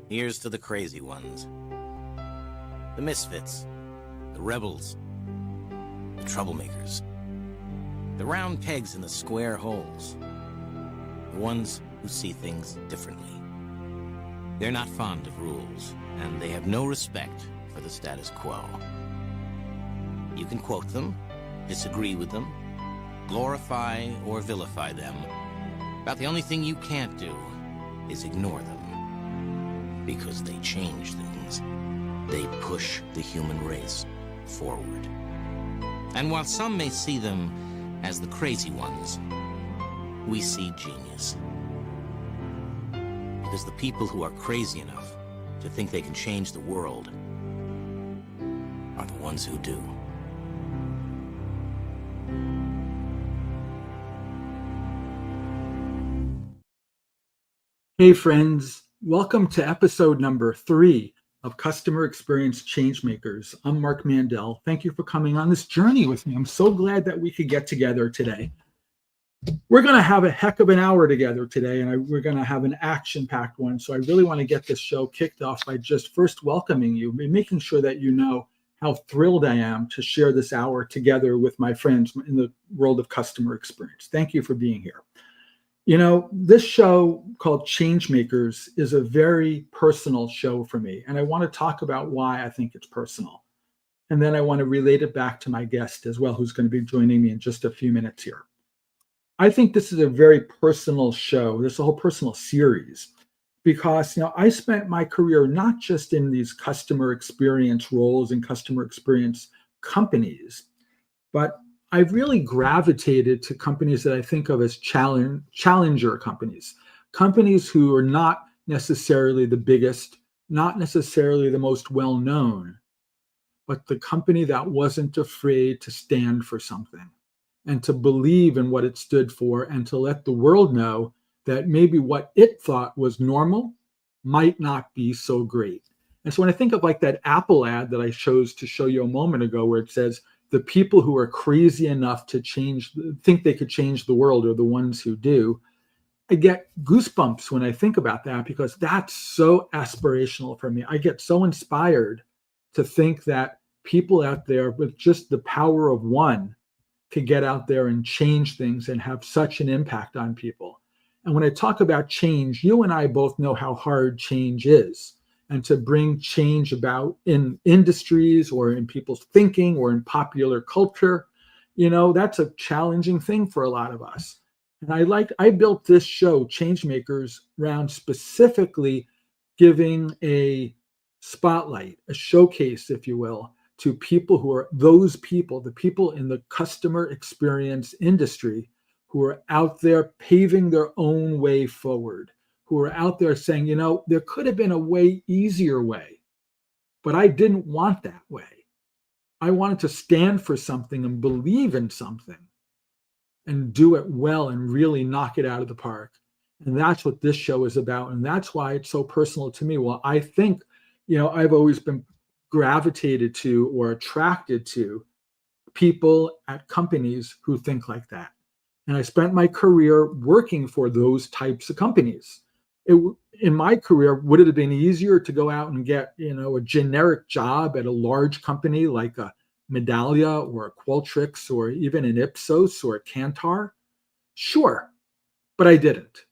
Here's to the crazy ones. The misfits. The rebels. The troublemakers. The round pegs in the square holes. The ones who see things differently. They're not fond of rules, and they have no respect for the status quo. You can quote them, disagree with them, glorify or vilify them. About the only thing you can't do is ignore them. Because they change things. They push the human race forward. And while some may see them as the crazy ones, we see genius. Because the people who are crazy enough to think they can change the world are the ones who do. Hey friends, welcome to episode number 3 of Customer Experience Changemakers. I'm Marc Mandel. Thank you for coming on this journey with me. I'm so glad that we could get together today. We're going to have a heck of an hour together today, and we're going to have an action-packed one. So I really want to get this show kicked off by just first welcoming you, making sure that you know how thrilled I am to share this hour together with my friends in the world of customer experience. Thank you for being here. You know, this show called Changemakers is a very personal show for me, and I want to talk about why I think it's personal. And then I want to relate it back to my guest as well, who's going to be joining me in just a few minutes here. I think this is a very personal show. This is a whole personal series because, you know, I spent my career not just in these customer experience roles and customer experience companies, but I've really gravitated to companies that I think of as challenger companies, companies who are not necessarily the biggest, not necessarily the most well-known, but the company that wasn't afraid to stand for something and to believe in what it stood for and to let the world know that maybe what it thought was normal might not be so great. And so when I think of like that Apple ad that I chose to show you a moment ago, where it says, the people who are crazy enough to think they could change the world are the ones who do. I get goosebumps when I think about that because that's so aspirational for me. I get so inspired to think that people out there with just the power of one could get out there and change things and have such an impact on people. And when I talk about change, you and I both know how hard change is. And to bring change about in industries or in people's thinking or in popular culture, you know, that's a challenging thing for a lot of us. And I built this show, Changemakers, around specifically giving a spotlight, a showcase, if you will, to people who are those people, the people in the customer experience industry who are out there paving their own way forward, who are out there saying, you know, there could have been a way easier way, but I didn't want that way. I wanted to stand for something and believe in something and do it well and really knock it out of the park. And that's what this show is about. And that's why it's so personal to me. Well, I think, you know, I've always been gravitated to or attracted to people at companies who think like that. And I spent my career working for those types of companies. In my career, would it have been easier to go out and get, you know, a generic job at a large company like a Medallia or a Qualtrics or even an Ipsos or a Kantar? Sure, but I didn't.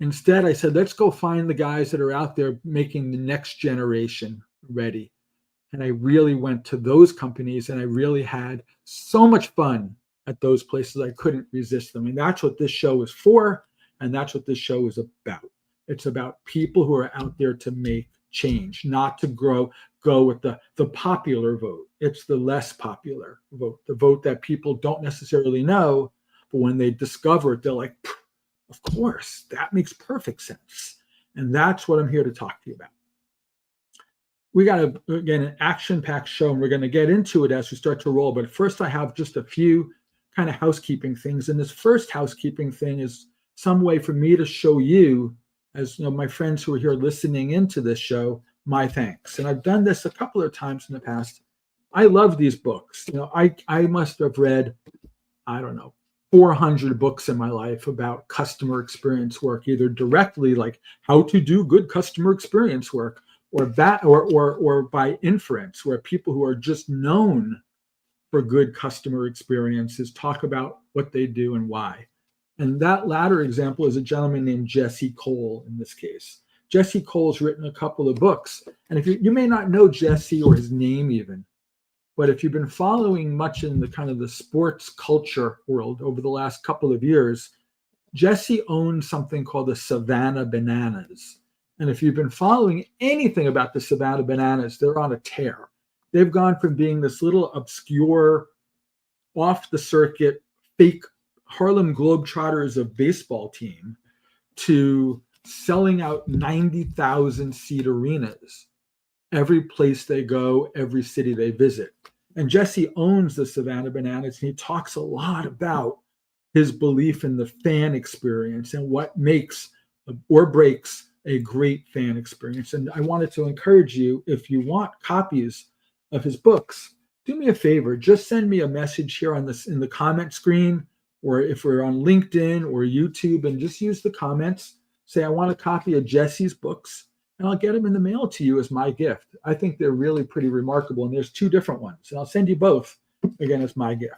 Instead, I said, let's go find the guys that are out there making the next generation ready. And I really went to those companies and I really had so much fun at those places. I couldn't resist them. And that's what this show is for. And that's what this show is about. It's about people who are out there to make change, not to go with the popular vote. It's the less popular vote, the vote that people don't necessarily know, but when they discover it, they're like, of course, that makes perfect sense. And that's what I'm here to talk to you about. We got, again, an action-packed show, and we're going to get into it as we start to roll. But first, I have just a few kind of housekeeping things. And this first housekeeping thing is some way for me to show you, as you know, my friends who are here listening into this show, my thanks. And I've done this a couple of times in the past. I love these books. You know, I must have read, I don't know, 400 books in my life about customer experience work, either directly, like how to do good customer experience work, or by inference, where people who are just known for good customer experiences talk about what they do and why. And that latter example is a gentleman named Jesse Cole in this case. Jesse Cole's written a couple of books. And if you may not know Jesse or his name even, but if you've been following much in the kind of the sports culture world over the last couple of years, Jesse owns something called the Savannah Bananas. And if you've been following anything about the Savannah Bananas, they're on a tear. They've gone from being this little obscure, off the circuit, fake Harlem Globetrotters of baseball team to selling out 90,000 seat arenas every place they go, every city they visit. And Jesse owns the Savannah Bananas, and he talks a lot about his belief in the fan experience and what makes or breaks a great fan experience. And I wanted to encourage you, if you want copies of his books, do me a favor, just send me a message here on this in the comment screen, or if we're on LinkedIn or YouTube, and just use the comments, say, I want a copy of Jesse's books, and I'll get them in the mail to you as my gift. I think they're really pretty remarkable, and there's 2 different ones, and I'll send you both, again, as my gift.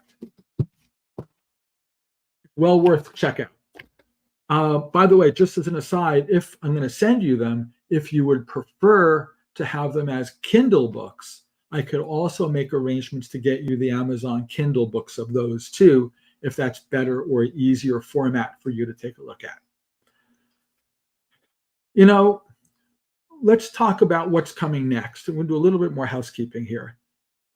Well worth checkout. By the way, just as an aside, if I'm going to send you them, if you would prefer to have them as Kindle books, I could also make arrangements to get you the Amazon Kindle books of those too, if that's better or easier format for you to take a look at. You know, let's talk about what's coming next. And we'll do a little bit more housekeeping here.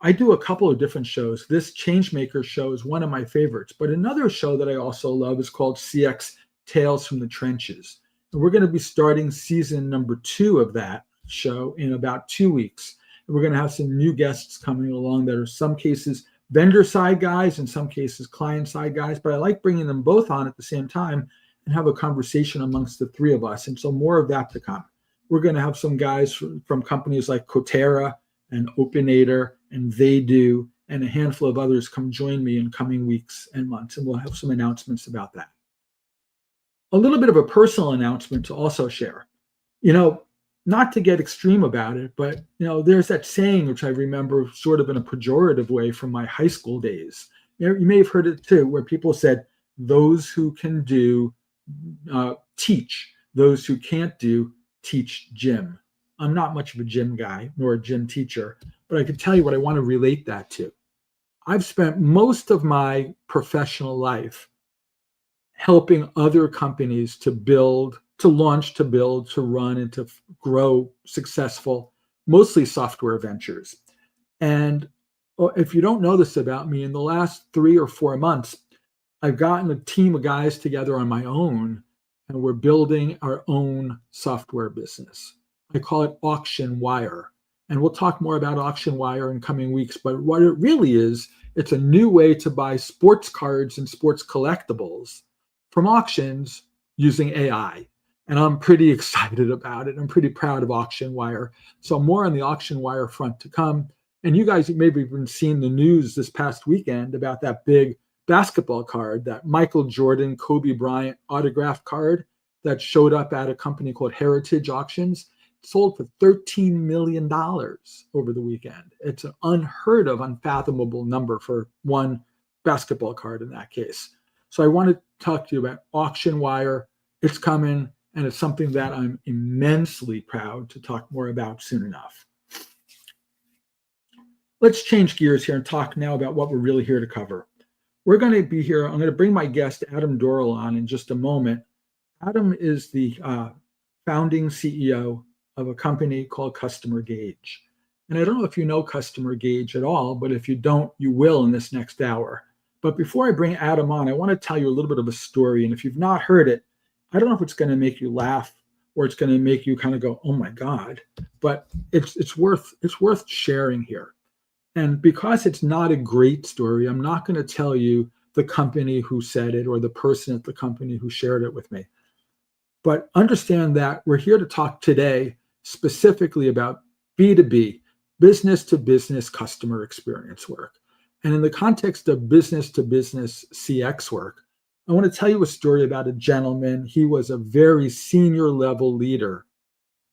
I do a couple of different shows. This Changemakers show is one of my favorites, but another show that I also love is called CX Tales from the Trenches. And we're going to be starting season number 2 of that show in about 2 weeks. And we're going to have some new guests coming along that are some cases vendor side guys, in some cases client side guys, but I like bringing them both on at the same time and have a conversation amongst the 3 of us. And so more of that to come. We're going to have some guys from companies like Cotera and Opinator and They Do, and a handful of others come join me in coming weeks and months, and we'll have some announcements about that. A little bit of a personal announcement to also share. You know, not to get extreme about it, but you know, there's that saying which I remember sort of in a pejorative way from my high school days. You may have heard it too, where people said, those who can do, teach. Those who can't do, teach gym. I'm not much of a gym guy, nor a gym teacher, but I can tell you what I want to relate that to. I've spent most of my professional life helping other companies to build, to launch, to build, to run, and to grow successful, mostly software ventures. And if you don't know this about me, in the last 3 or 4 months, I've gotten a team of guys together on my own, and we're building our own software business. I call it Auction Wire. And we'll talk more about Auction Wire in coming weeks. But what it really is, it's a new way to buy sports cards and sports collectibles from auctions using AI. And I'm pretty excited about it. I'm pretty proud of Auction Wire. So more on the Auction Wire front to come. And you guys maybe have been seeing the news this past weekend about that big basketball card, that Michael Jordan, Kobe Bryant autograph card that showed up at a company called Heritage Auctions. Sold for $13 million over the weekend. It's an unheard of, unfathomable number for one basketball card in that case. So I want to talk to you about Auction Wire. It's coming, and it's something that I'm immensely proud to talk more about soon enough. Let's change gears here and talk now about what we're really here to cover. We're going to be here. I'm going to bring my guest, Adam Dorrell, on in just a moment. Adam is the founding CEO of a company called CustomerGauge. And I don't know if you know CustomerGauge at all, but if you don't, you will in this next hour. But before I bring Adam on, I want to tell you a little bit of a story. And if you've not heard it, I don't know if it's going to make you laugh or it's going to make you kind of go, oh my God, but it's worth sharing here. And because it's not a great story, I'm not going to tell you the company who said it or the person at the company who shared it with me. But understand that we're here to talk today specifically about B2B, business to business customer experience work. And in the context of business to business CX work, I want to tell you a story about a gentleman. He was a very senior level leader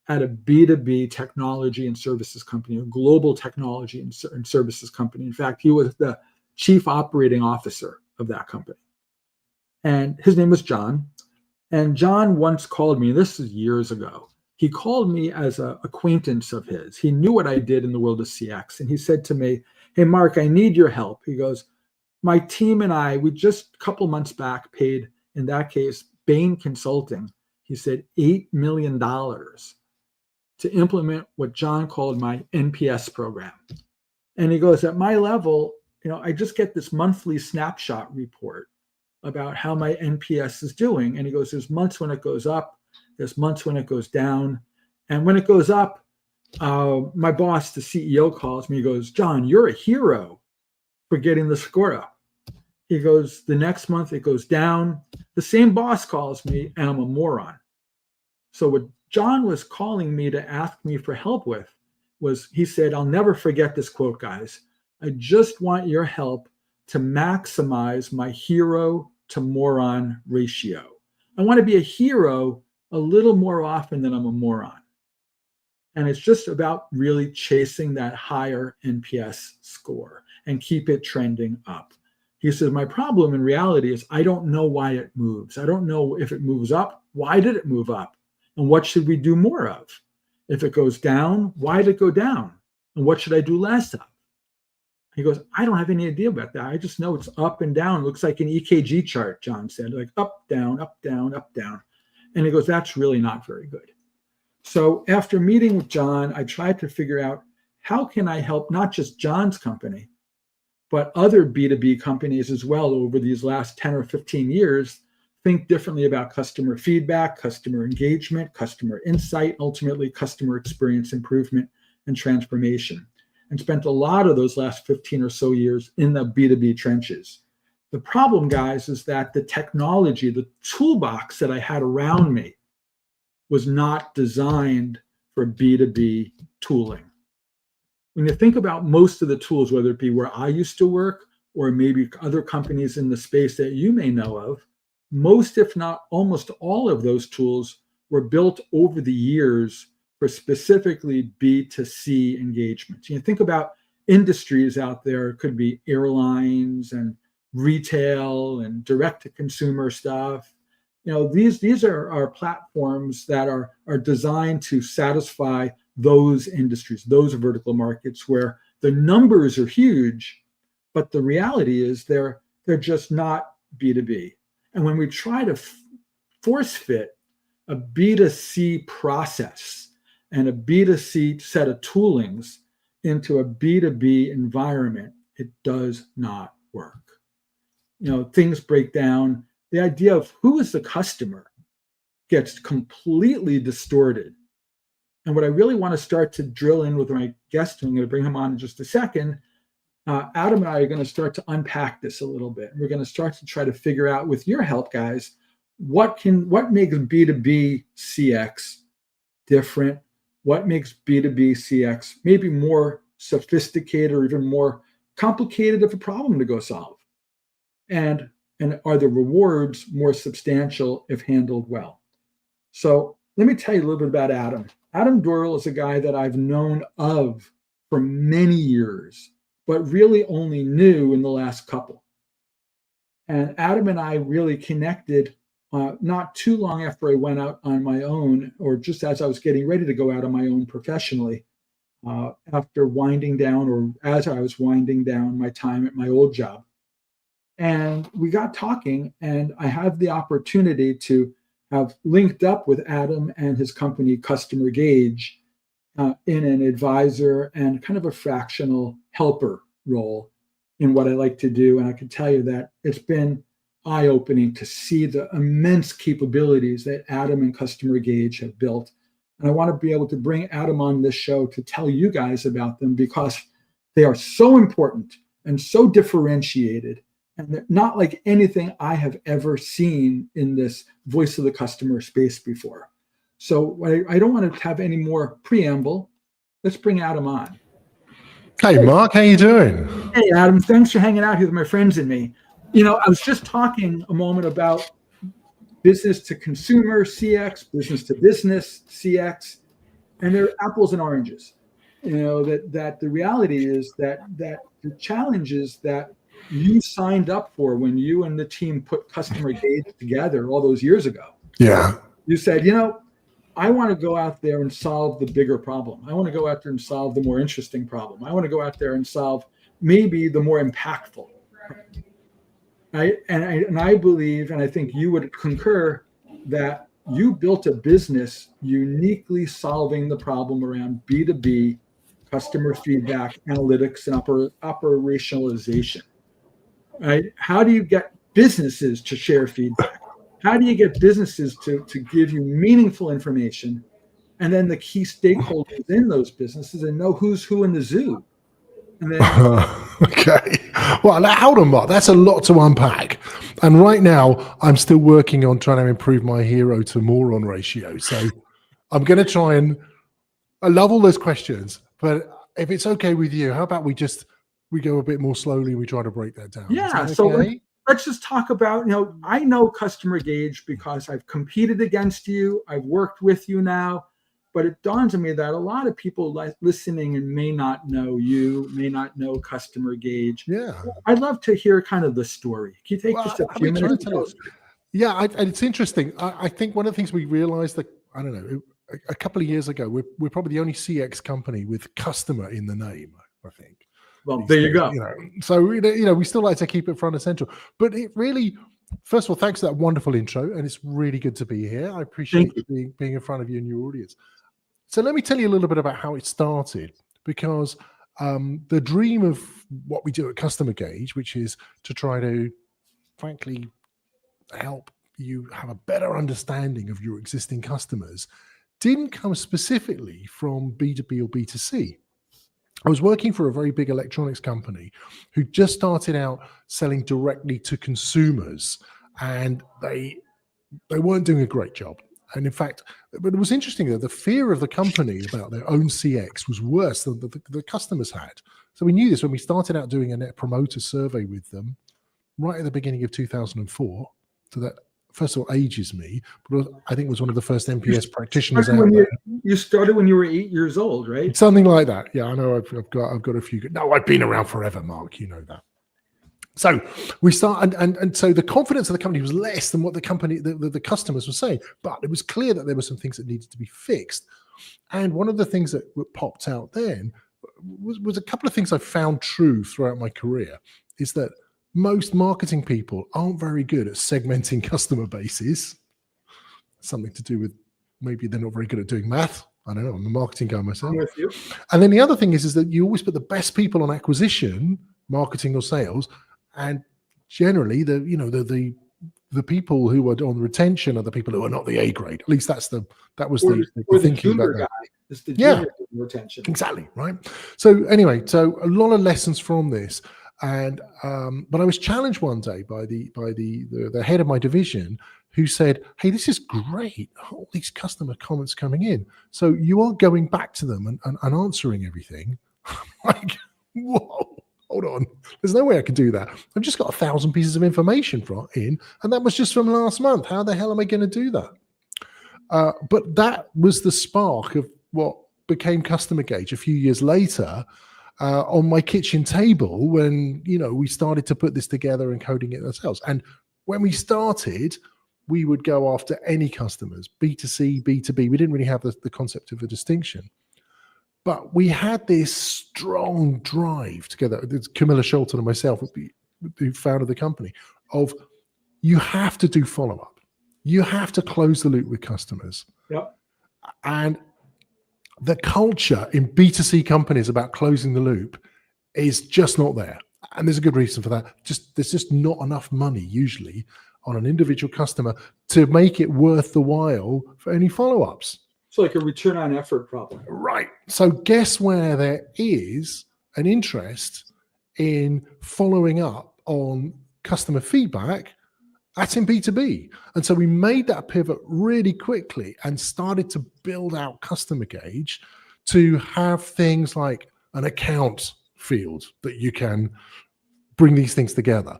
at a B2B technology and services company, a global technology and services company. In fact, he was the chief operating officer of that company. And his name was John. And John once called me, this is years ago. He called me as an acquaintance of his. He knew what I did in the world of CX. And he said to me, hey, Marc, I need your help. He goes, my team and I, we just a couple months back paid, in that case, Bain Consulting, he said, $8 million to implement what John called my NPS program. And he goes, at my level, I just get this monthly snapshot report about how my NPS is doing. And he goes, there's months when it goes up, there's months when it goes down. And when it goes up, my boss, the CEO, calls me, he goes, John, you're a hero for getting the score up. He goes, the next month it goes down. The same boss calls me and I'm a moron. So what John was calling me to ask me for help with was, he said, I'll never forget this quote, guys. I just want your help to maximize my hero to moron ratio. I want to be a hero a little more often than I'm a moron. And it's just about really chasing that higher NPS score and keep it trending up. He says, my problem in reality is I don't know why it moves. I don't know if it moves up. Why did it move up? And what should we do more of? If it goes down, why did it go down? And what should I do less of? He goes, I don't have any idea about that. I just know it's up and down. It looks like an EKG chart, John said, like up, down, up, down, up, down. And he goes, that's really not very good. So after meeting with John, I tried to figure out how can I help not just John's company, but other B2B companies as well over these last 10 or 15 years think differently about customer feedback, customer engagement, customer insight, ultimately customer experience improvement and transformation. And spent a lot of those last 15 or so years in the B2B trenches. The problem, guys, is that the technology, the toolbox that I had around me was not designed for B2B tooling. When you think about most of the tools, whether it be where I used to work or maybe other companies in the space that you may know of, most, if not almost all of those tools were built over the years for specifically B2C engagements. You think about industries out there, it could be airlines and retail and direct-to-consumer stuff. These are platforms that are designed to satisfy those industries, those vertical markets where the numbers are huge, but the reality is they're just not B2B. And when we try to force fit a B2C process and a B2C set of toolings into a B2B environment, it does not work. Things break down. The idea of who is the customer gets completely distorted. And what I really want to start to drill in with my guest, I'm going to bring him on in just a second, Adam and I are going to start to unpack this a little bit. We're going to start to try to figure out, with your help, guys, what makes B2B CX different? What makes B2B CX maybe more sophisticated or even more complicated of a problem to go solve? And are the rewards more substantial if handled well? So let me tell you a little bit about Adam. Adam Dorrell is a guy that I've known of for many years, but really only knew in the last couple. And Adam and I really connected not too long after I went out on my own, or just as I was getting ready to go out on my own professionally, after winding down, or as I was winding down my time at my old job. And we got talking, and I had the opportunity to have linked up with Adam and his company, CustomerGauge, in an advisor and kind of a fractional helper role in what I like to do. And I can tell you that it's been eye-opening to see the immense capabilities that Adam and CustomerGauge have built. And I want to be able to bring Adam on this show to tell you guys about them, because they are so important and so differentiated, and they're not like anything I have ever seen in this voice of the customer space before. So I don't want to have any more preamble. Let's bring Adam on. Hey, Marc, how you doing? Hey, Adam. Thanks for hanging out here with my friends and me. I was just talking a moment about business to consumer CX, business to business CX, and they're apples and oranges. That the reality is that the challenges that you signed up for when you and the team put CustomerGauge together all those years ago. Yeah. You said, I want to go out there and solve the bigger problem. I want to go out there and solve the more interesting problem. I want to go out there and solve maybe the more impactful. I believe, and I think you would concur, that you built a business uniquely solving the problem around B2B customer feedback, analytics, and operationalization. Right? How do you get businesses to share feedback? How do you get businesses to give you meaningful information, and then the key stakeholders in those businesses and know who's who in the zoo? And then, okay. Well, hold on, Mark. That's a lot to unpack. And right now, I'm still working on trying to improve my hero to moron ratio. So I'm going to try and, I love all those questions, but if it's okay with you, how about we go a bit more slowly and we try to break that down? Yeah. Okay? So let's just talk about, I know CustomerGauge because I've competed against you. I've worked with you now. But it dawns on me that a lot of people listening and may not know you, may not know CustomerGauge. Yeah. I'd love to hear kind of the story. Can you take just a few minutes to tell us? Yeah, and it's interesting. I think one of the things we realized that, I don't know, a couple of years ago, we're probably the only CX company with customer in the name, I think. Well, there you go. So, we still like to keep it front and central. But it really, first of all, thanks for that wonderful intro. And it's really good to be here. I appreciate being in front of you and your audience. So let me tell you a little bit about how it started, because the dream of what we do at CustomerGauge, which is to try to, frankly, help you have a better understanding of your existing customers, didn't come specifically from B2B or B2C. I was working for a very big electronics company who just started out selling directly to consumers, and they weren't doing a great job. And in fact, but it was interesting that the fear of the company about their own CX was worse than the customers had. So we knew this when we started out doing a net promoter survey with them right at the beginning of 2004. So that, first of all, ages me, but I think was one of the first NPS practitioners out there. You started when you were 8 years old, right? Something like that. Yeah, I know. I've got a few. No, I've been around forever, Mark. You know that. So we start, and so the confidence of the company was less than what the company, the customers were saying. But it was clear that there were some things that needed to be fixed. And one of the things that popped out then was a couple of things I found true throughout my career, is that most marketing people aren't very good at segmenting customer bases. Something to do with maybe they're not very good at doing math. I don't know. I'm a marketing guy myself. I'm with you. And then the other thing is that you always put the best people on acquisition, marketing or sales. And generally, the people who are on retention are the people who are not the A grade. At least that was the thinking about that. It's the junior retention. Exactly, right. So anyway, so a lot of lessons from this, and but I was challenged one day by the head of my division, who said, "Hey, this is great. All these customer comments coming in. So you are going back to them and answering everything." I'm like, whoa. Hold on. There's no way I can do that. I've just got 1,000 pieces of information in, and that was just from last month. How the hell am I going to do that? But that was the spark of what became CustomerGauge a few years later on my kitchen table when, we started to put this together and coding it ourselves. And when we started, we would go after any customers, B2C, B2B. We didn't really have the concept of a distinction. But we had this strong drive together. It's Camilla Shelton and myself who founded the company, of you have to do follow-up. You have to close the loop with customers. Yep. And the culture in B2C companies about closing the loop is just not there. And there's a good reason for that. There's just not enough money usually on an individual customer to make it worth the while for any follow-ups. It's like a return on effort problem. Right. So guess where there is an interest in following up on customer feedback? That's in B2B. And so we made that pivot really quickly and started to build out CustomerGauge to have things like an account field that you can bring these things together.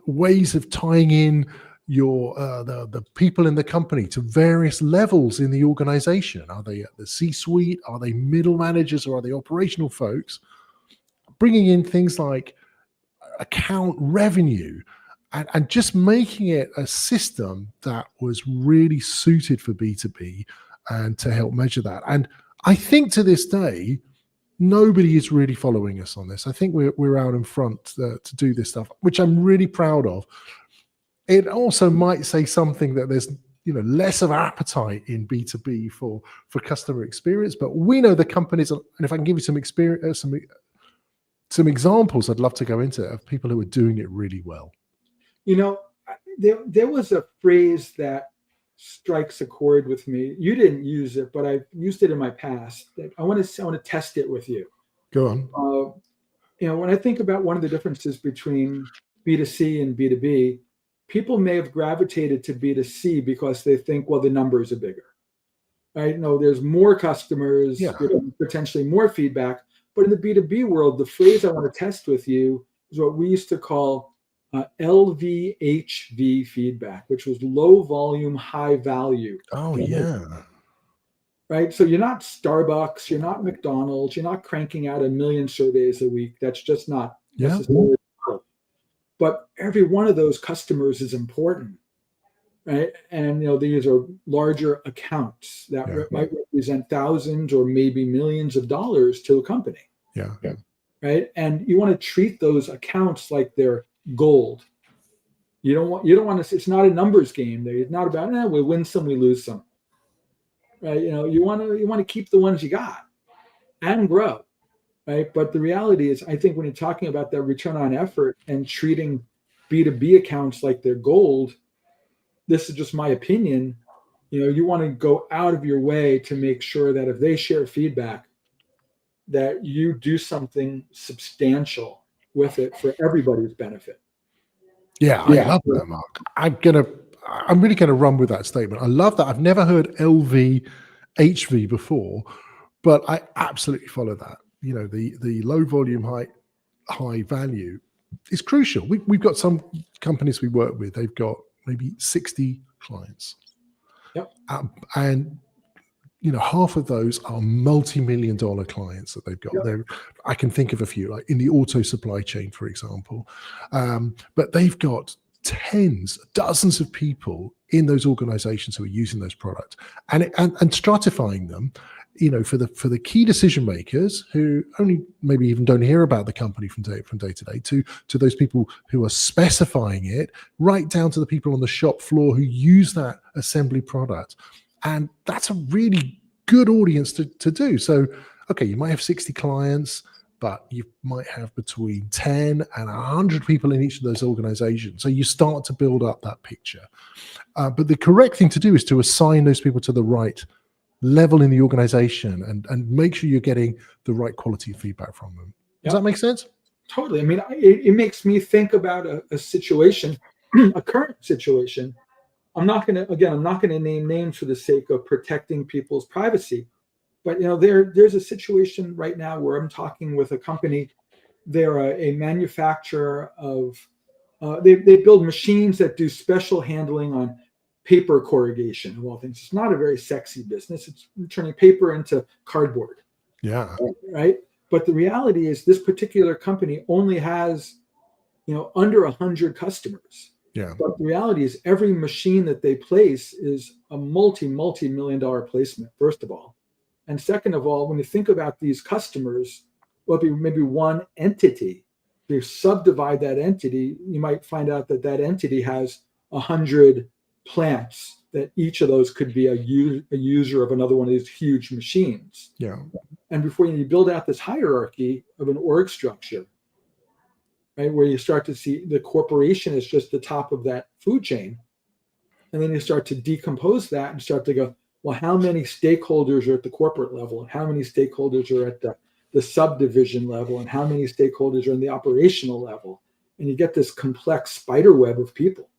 Ways of tying in your the people in the company to various levels in the organization. Are they at the C-suite? Are they middle managers, or are they operational folks? Bringing in things like account revenue, and just making it a system that was really suited for B2B and to help measure that. And I think to this day, nobody is really following us on this. I think we're out in front to do this stuff, which I'm really proud of. It also might say something that there's less of appetite in B2B for customer experience, but we know the companies, and if I can give you some experience, some examples I'd love to go into of people who are doing it really well. There was a phrase that strikes a chord with me. You didn't use it, but I've used it in my past. I want to test it with you. Go on. When I think about one of the differences between B2C and B2B, people may have gravitated to B2C because they think, well, the numbers are bigger, right? No, there's more customers, potentially more feedback. But in the B2B world, the phrase I want to test with you is what we used to call LVHV feedback, which was low volume, high value. Oh, yeah. Right. So you're not Starbucks, you're not McDonald's, you're not cranking out 1 million surveys a week. That's just not necessarily. But every one of those customers is important, right? And these are larger accounts that might represent thousands or maybe millions of dollars to a company. Yeah. Right. And you want to treat those accounts like they're gold. You don't want to. It's not a numbers game. It's not about we win some, we lose some. Right. You want to keep the ones you got and grow. Right. But the reality is, I think when you're talking about that return on effort and treating B2B accounts like they're gold, this is just my opinion. You want to go out of your way to make sure that if they share feedback, that you do something substantial with it for everybody's benefit. Yeah, I love that, Marc. I'm really going to run with that statement. I love that. I've never heard LVHV before, but I absolutely follow that. The low volume, high value is crucial. We've got some companies we work with. They've got maybe 60 clients. Yep. And half of those are multi-million-dollar clients that they've got. Yep. I can think of a few, like in the auto supply chain, for example. But they've got dozens of people in those organizations who are using those products, and stratifying them, for the key decision makers who only maybe even don't hear about the company from day to day, to those people who are specifying it, right down to the people on the shop floor who use that assembly product. And that's a really good audience to do. So, okay, you might have 60 clients, but you might have between 10 and 100 people in each of those organizations. So you start to build up that picture. But the correct thing to do is to assign those people to the right level in the organization and make sure you're getting the right quality feedback from them. Does that make sense? Totally. I mean, it makes me think about a situation, a current situation. I'm not going to name names for the sake of protecting people's privacy, but there's a situation right now where I'm talking with a company. They're a manufacturer of they build machines that do special handling on paper corrugation of all things. It's not a very sexy business. It's turning paper into cardboard. Yeah. Right. But the reality is this particular company only has, under 100 customers. Yeah. But the reality is every machine that they place is a multi-million-dollar placement, first of all. And second of all, when you think about these customers, well, maybe one entity, you subdivide that entity, you might find out that entity has 100 plants, that each of those could be a user of another one of these huge machines. Yeah. And before you build out this hierarchy of an org structure, right, where you start to see the corporation is just the top of that food chain. And then you start to decompose that and start to go, well, how many stakeholders are at the corporate level? And how many stakeholders are at the subdivision level? And how many stakeholders are in the operational level? And you get this complex spider web of people.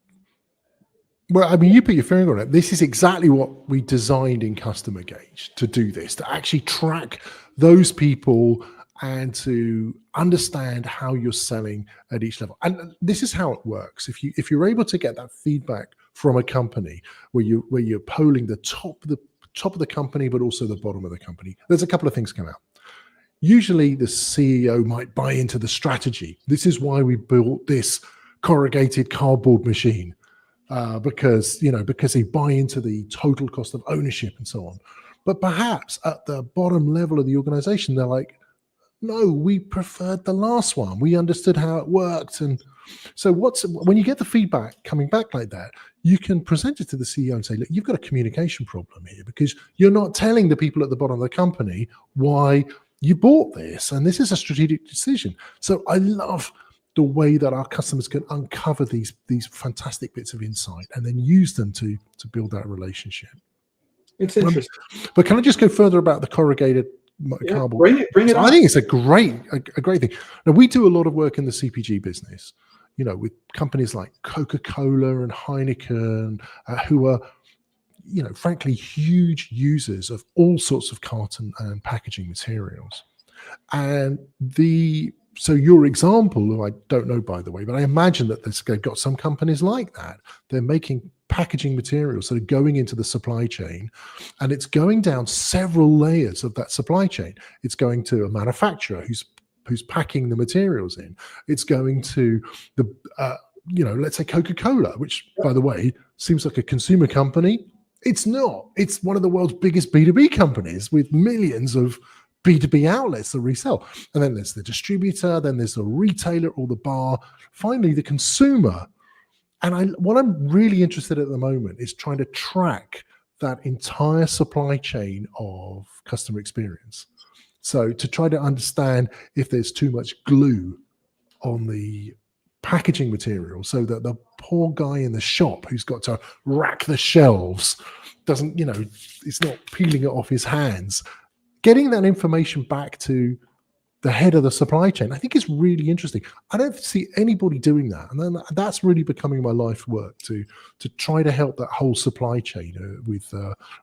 Well, I mean, you put your finger on it. This is exactly what we designed in CustomerGauge to do this, to actually track those people and to understand how you're selling at each level. And this is how it works. If you're able to get that feedback from a company where you're polling the top of the company, but also the bottom of the company, there's a couple of things come out. Usually the CEO might buy into the strategy. This is why we built this corrugated cardboard machine, because they buy into the total cost of ownership and so on. But perhaps at the bottom level of the organization, they're like, no, we preferred the last one. We understood how it worked. And so when you get the feedback coming back like that, you can present it to the CEO and say, look, you've got a communication problem here because you're not telling the people at the bottom of the company why you bought this. And this is a strategic decision. So I love the way that our customers can uncover these fantastic bits of insight and then use them to build that relationship. It's interesting. But can I just go further about the corrugated cardboard? Bring it on. I think it's a great thing. Now, we do a lot of work in the CPG business, with companies like Coca-Cola and Heineken, who are, frankly, huge users of all sorts of carton and packaging materials. And so your example, I don't know, by the way, but I imagine that they've got some companies like that. They're making packaging materials that are going into the supply chain, and it's going down several layers of that supply chain. It's going to a manufacturer who's packing the materials in. It's going to the, let's say Coca-Cola, which, by the way, seems like a consumer company. It's not. It's one of the world's biggest B2B companies with millions of B2B outlets that resell. And then there's the distributor, then there's the retailer or the bar, finally the consumer. And what I'm really interested in at the moment is trying to track that entire supply chain of customer experience. So to try to understand if there's too much glue on the packaging material so that the poor guy in the shop who's got to rack the shelves doesn't, it's not peeling it off his hands. Getting that information back to the head of the supply chain, I think is really interesting. I don't see anybody doing that. And then that's really becoming my life work to try to help that whole supply chain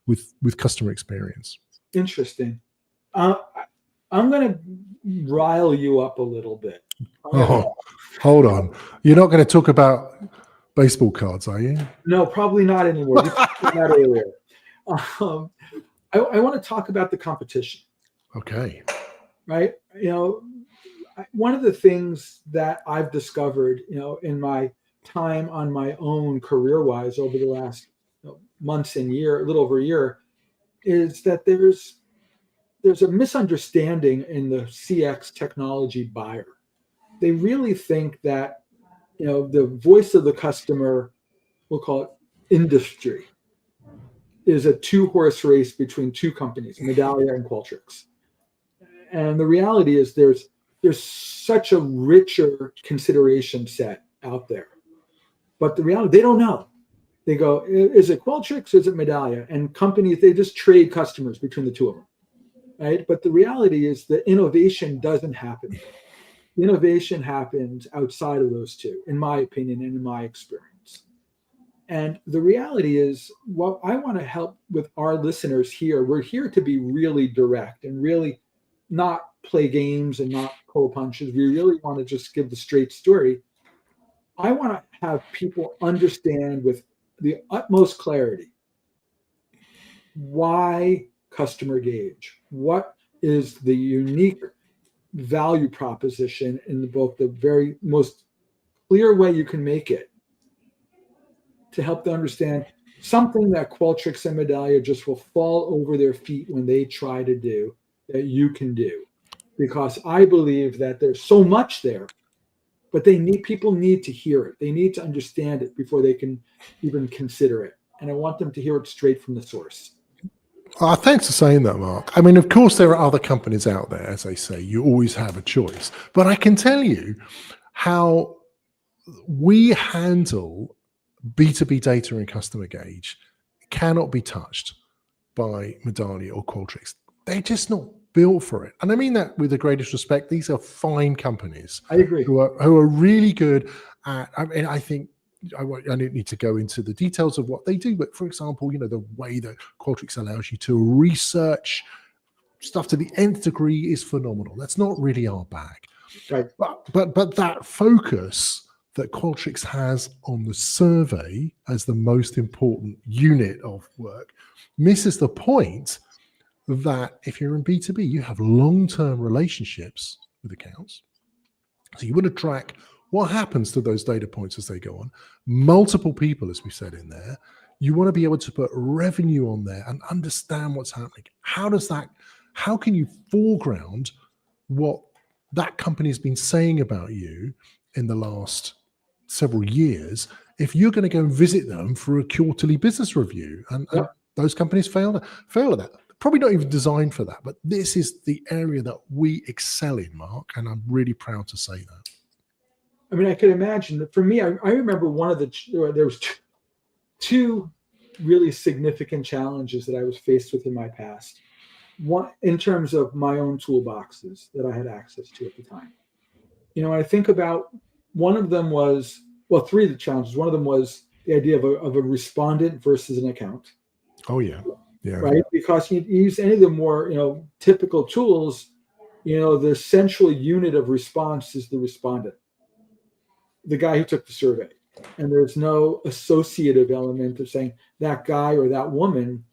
with customer experience. Interesting. I'm going to rile you up a little bit. Hold on. You're not going to talk about baseball cards, are you? No, probably not anymore. We talked about that earlier. I want to talk about the competition. Okay. Right. One of the things that I've discovered, in my time on my own career-wise over the last months and year, a little over a year, is that there's a misunderstanding in the CX technology buyer. They really think that, the voice of the customer, we'll call it industry, is a two-horse race between two companies, Medallia and Qualtrics. And the reality is there's such a richer consideration set out there. But the reality, they don't know. They go, is it Qualtrics? Is it Medallia? And companies, they just trade customers between the two of them. Right? But the reality is that innovation doesn't happen. Innovation happens outside of those two, in my opinion and in my experience. And the reality is, what I want to help with our listeners here, we're here to be really direct and really not play games and not pull punches. We really want to just give the straight story. I want to have people understand with the utmost clarity why CustomerGauge, what is the unique value proposition in both the very most clear way you can make it to help them understand something that Qualtrics and Medallia just will fall over their feet when they try to do that you can do. Because I believe that there's so much there, but people need to hear it. They need to understand it before they can even consider it. And I want them to hear it straight from the source. Thanks for saying that, Mark. I mean, of course, there are other companies out there, as I say, you always have a choice. But I can tell you how we handle B2B data in CustomerGauge cannot be touched by Medallia or Qualtrics. They're just not built for it. And I mean that with the greatest respect. These are fine companies. I agree. Who are really good at, I think, I don't need to go into the details of what they do, but for example, the way that Qualtrics allows you to research stuff to the nth degree is phenomenal. That's not really our bag. Right. But that focus that Qualtrics has on the survey as the most important unit of work misses the point that if you're in B2B, you have long-term relationships with accounts. So you want to track what happens to those data points as they go on. Multiple people, as we said in there. You want to be able to put revenue on there and understand what's happening. How can you foreground what that company has been saying about you in the last several years if you're going to go and visit them for a quarterly business review? And those companies fail at that. Probably not even designed for that, but this is the area that we excel in, Mark, and I'm really proud to say that. I mean, I can imagine that for me, I remember there was two really significant challenges that I was faced with in my past. One, in terms of my own toolboxes that I had access to at the time. You know, I think about one of them was, well, three of the challenges. One of them was the idea of a respondent versus an account. Oh, yeah. Yeah. Right. Because you use any of the more, typical tools, the central unit of response is the respondent, the guy who took the survey. And there's no associative element of saying that guy or that woman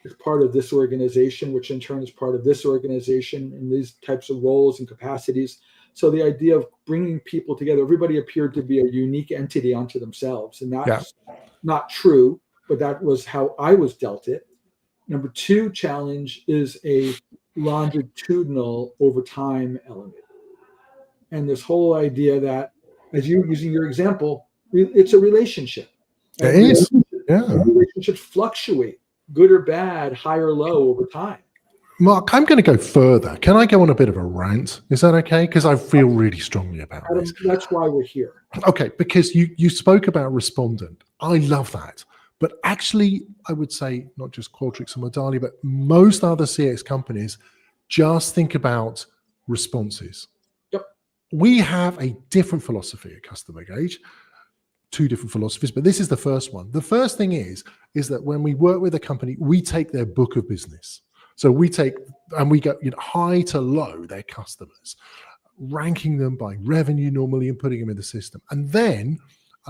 is part of this organization, which in turn is part of this organization in these types of roles and capacities. So the idea of bringing people together, everybody appeared to be a unique entity unto themselves. And that's not true, but that was how I was dealt it. Number two challenge is a longitudinal over time element. And this whole idea that, as you using your example, it's a relationship. It is. Yeah. Relationships fluctuate, good or bad, high or low over time. Mark, I'm going to go further. Can I go on a bit of a rant? Is that okay? Because I feel really strongly about this. That's why we're here. Okay, because you spoke about respondent. I love that. But actually, I would say not just Qualtrics and Medallia, but most other CX companies just think about responses. Yep. We have a different philosophy at CustomerGauge, two different philosophies, but this is the first one. The first thing is that when we work with a company, we take their book of business. So we take and we go high to low their customers, ranking them by revenue normally and putting them in the system. And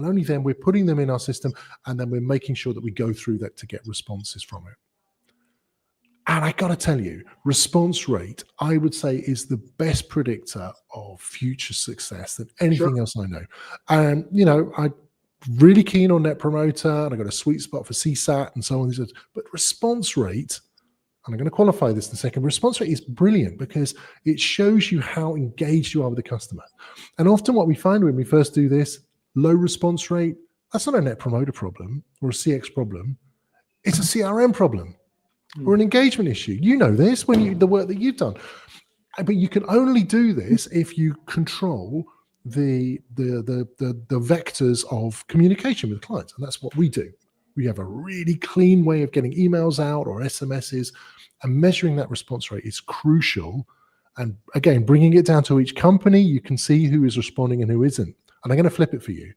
only then we're putting them in our system, and then we're making sure that we go through that to get responses from it. And I got to tell you, response rate, I would say, is the best predictor of future success than anything else I know. And, I'm really keen on Net Promoter, and I got a sweet spot for CSAT and so on. But response rate, and I'm going to qualify this in a second, response rate is brilliant because it shows you how engaged you are with the customer. And often what we find when we first do this, low response rate, that's not a Net Promoter problem or a CX problem. It's a CRM problem or an engagement issue. You know this the work that you've done. But you can only do this if you control the vectors of communication with clients. And that's what we do. We have a really clean way of getting emails out or SMSs, and measuring that response rate is crucial. And again, bringing it down to each company, you can see who is responding and who isn't. And I'm going to flip it for you.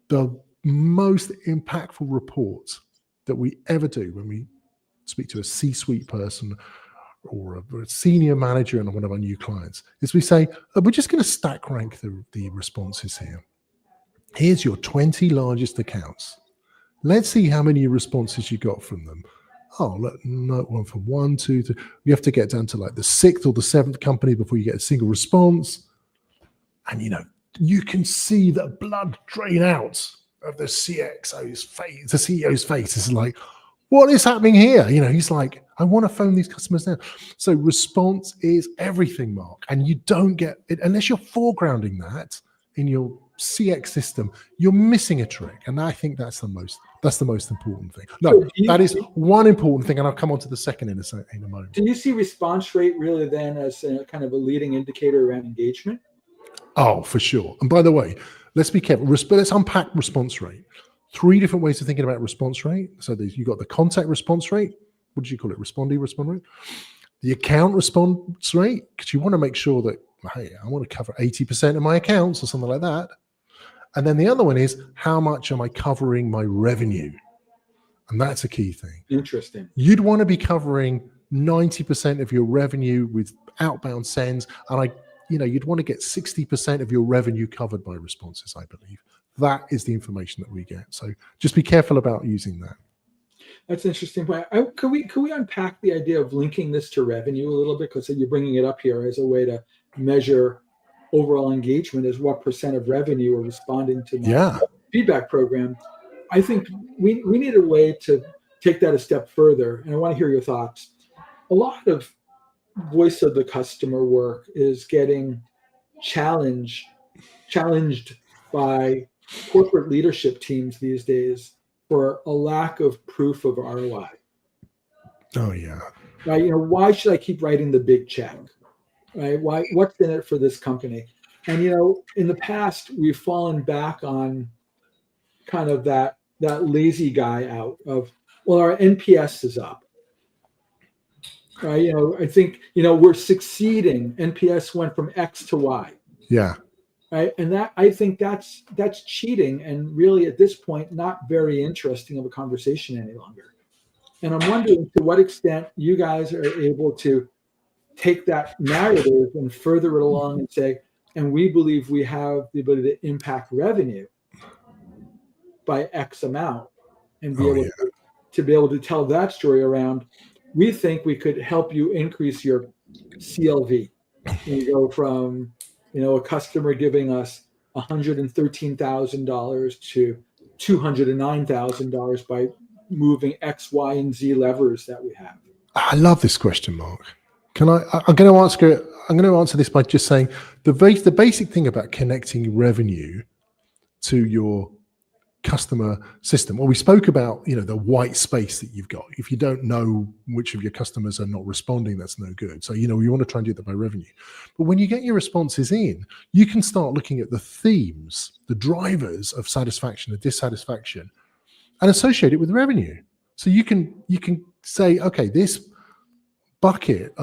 The most impactful reports that we ever do when we speak to a C-suite person or a senior manager in one of our new clients is we say, we're just going to stack rank the responses here. Here's your 20 largest accounts. Let's see how many responses you got from them. Oh, look, no one from 1, 2, 3. You have to get down to like the 6th or the 7th company before you get a single response. And you can see the blood drain out of the CXO's face, the CEO's face. It's like, what is happening here? He's like, I want to phone these customers now. So response is everything, Mark. And you don't get it unless you're foregrounding that in your CX system. You're missing a trick. And I think that's the most important thing. No, that is one important thing. And I'll come on to the second in a moment. Do you see response rate really then as a kind of a leading indicator around engagement? Oh, for sure. And by the way, let's be careful. Let's unpack response rate. 3 different ways of thinking about response rate. So you've got the contact response rate. What did you call it? Respond rate. The account response rate, because you want to make sure that, hey, I want to cover 80% of my accounts or something like that. And then the other one is, how much am I covering my revenue? And that's a key thing. Interesting. You'd want to be covering 90% of your revenue with outbound sends, and you'd want to get 60% of your revenue covered by responses, I believe. That is the information that we get. So just be careful about using that. That's an interesting point. Could we unpack the idea of linking this to revenue a little bit? Because you're bringing it up here as a way to measure overall engagement, is what percent of revenue are responding to my feedback program. I think we need a way to take that a step further, and I want to hear your thoughts. A lot of voice of the customer work is getting challenged by corporate leadership teams these days for a lack of proof of ROI. Oh yeah. Right. Why should I keep writing the big check? Right. Why? What's in it for this company? And in the past, we've fallen back on kind of that lazy guy out of, well, our NPS is up. Right. I think we're succeeding. NPS went from X to Y. Yeah. Right. And I think that's cheating, and really at this point not very interesting of a conversation any longer. And I'm wondering to what extent you guys are able to take that narrative and further it along and say, and we believe we have the ability to impact revenue by X amount, and be able to tell that story around. We think we could help you increase your CLV. You go from a customer giving us $113,000 to $209,000 by moving X, Y, and Z levers that we have. I love this question, Mark. I'm going to answer this by just saying the basic thing about connecting revenue to your customer system. Well, we spoke about the white space that you've got. If you don't know which of your customers are not responding, that's no good. So you want to try and do that by revenue. But when you get your responses in, you can start looking at the themes, the drivers of satisfaction and dissatisfaction, and associate it with revenue. So you can say, okay, this bucket,